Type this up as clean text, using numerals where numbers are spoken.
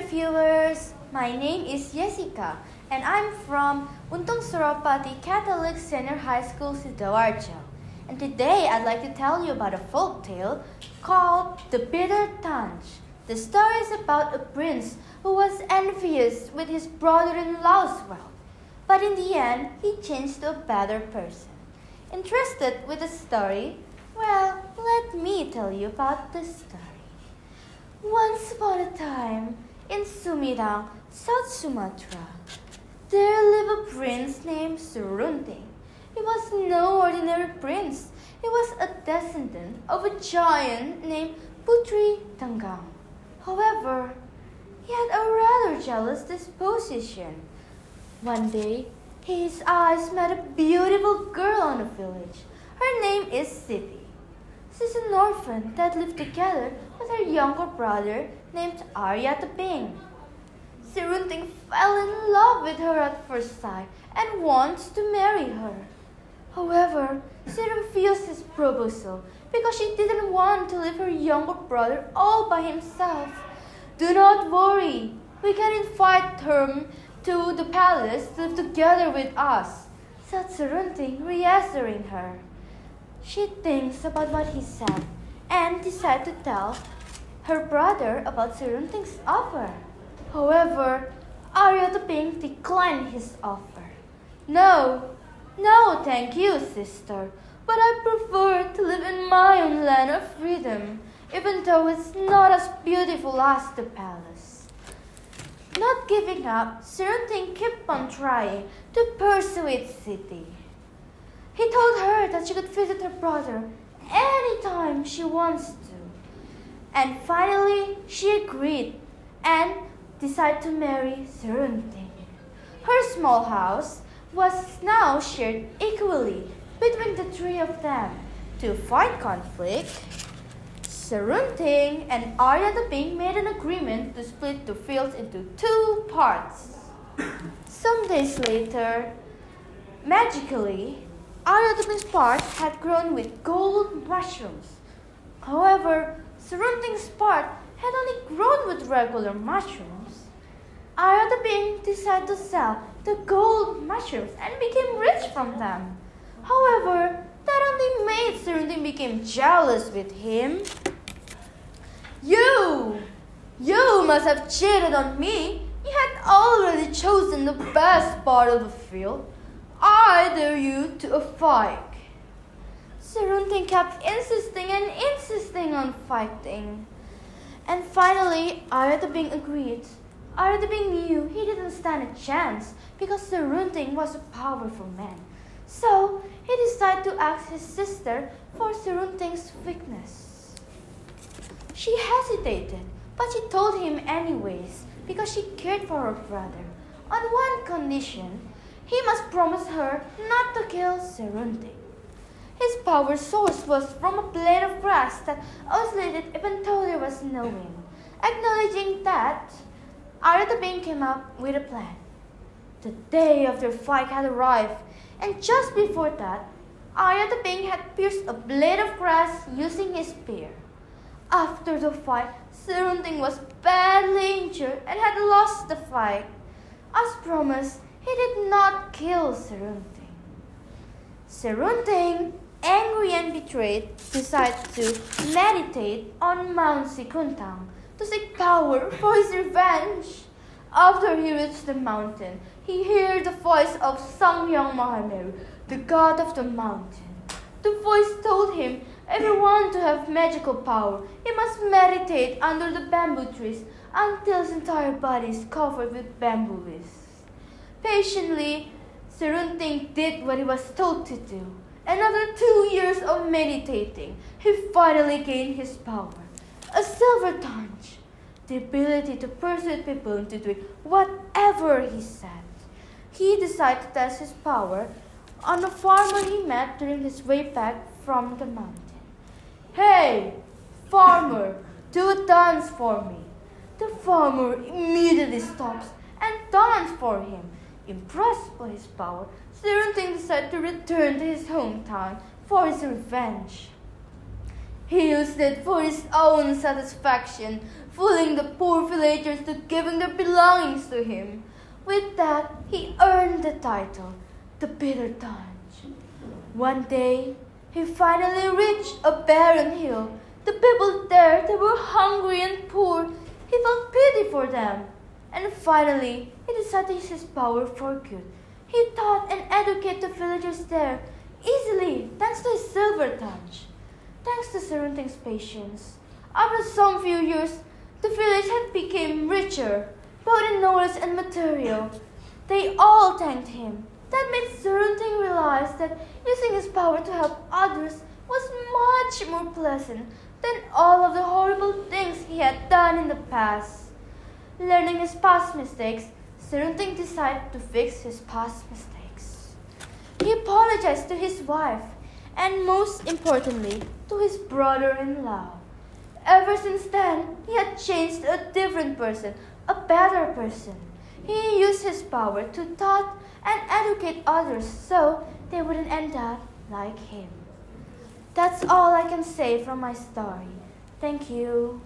viewers, my name is Yessica and I'm from Untung Suropati Catholic Senior High School, Sidoarjo. And today I'd like to tell you about a folk tale called The Bitter Tanch. The story is about a prince who was envious with his brother-in-law's wealth, but in the end he changed to a better person. Interested with the story? Well, let me tell you about the story. Once upon a time, in Sumedang, South Sumatra, there lived a prince named Surunting. He was no ordinary prince. He was a descendant of a giant named Putri Tanggang. However, he had a rather jealous disposition. One day, his eyes met a beautiful girl in the village. Her name is Siti. She's an orphan that lived together with her younger brother named Arya the Bing. Surunting fell in love with her at first sight and wants to marry her. However, she refused his proposal because she didn't want to leave her younger brother all by himself. "Do not worry, we can invite him to the palace to live together with us," said Surunting, reassuring her. She thinks about what he said and decides to tell her brother about Surunting's offer. However, Arya the Pink declined his offer. No, thank you, sister, but I prefer to live in my own land of freedom, even though it's not as beautiful as the palace." Not giving up, Surunting kept on trying to persuade Siti. He told her that she could visit her brother anytime she wants to. And finally, she agreed and decided to marry Surunting. Her small house was now shared equally between the three of them. To fight conflict, Surunting and Arya the Pink made an agreement to split the fields into two parts. Some days later, magically, Arya the Pink's part had grown with gold mushrooms. However, Surunting's part had only grown with regular mushrooms. Arya the Pink decided to sell the gold mushrooms and became rich from them. However, that only made Surunting become jealous with him. You must have cheated on me. You had already chosen the best part of the field. I dare you to a fight." Surunting kept insisting on fighting. And finally, Arya the Pink agreed. Arya the Pink knew he didn't stand a chance because Surunting was a powerful man. So he decided to ask his sister for Surunting's weakness. She hesitated, but she told him anyways because she cared for her brother. On one condition, he must promise her not to kill Surunting. His power source was from a blade of grass that oscillated even though there was no wind. Acknowledging that, Arya the Pink came up with a plan. The day of their fight had arrived, and just before that, Arya the Pink had pierced a blade of grass using his spear. After the fight, Surunting was badly injured and had lost the fight. As promised, he did not kill Surunting. Surunting, angry and betrayed, decided to meditate on Mount Sikuntang to seek power for his revenge. After he reached the mountain, he heard the voice of Sangyang Mahameru, the god of the mountain. The voice told him if he wanted to have magical power, he must meditate under the bamboo trees until his entire body is covered with bamboo leaves. Patiently, Surunting did what he was told to do. After 2 years of meditating, he finally gained his power. A silver tanch, the ability to persuade people into doing whatever he said. He decided to test his power on a farmer he met during his way back from the mountain. "Hey, farmer, do a dance for me." The farmer immediately stops and dances for him. Impressed by his power, Surunting decided to return to his hometown for his revenge. He used it for his own satisfaction, fooling the poor villagers to giving their belongings to him. With that, he earned the title, the Bitter Tanch. One day, he finally reached a barren hill. The people there, they were hungry and poor. He felt pity for them. And finally, he decided to use his power for good. He taught and educated the villagers there easily, thanks to his silver touch. Thanks to Unting's patience, after some few years, the village had become richer, both in knowledge and material. They all thanked him. That made Unting realize that using his power to help others was much more pleasant than all of the horrible things he had done in the past. Learning his past mistakes, Unting decided to fix his past mistakes. He apologized to his wife, and most importantly, to his brother-in-law. Ever since then, he had changed to a different person, a better person. He used his power to taught and educate others so they wouldn't end up like him. That's all I can say from my story. Thank you.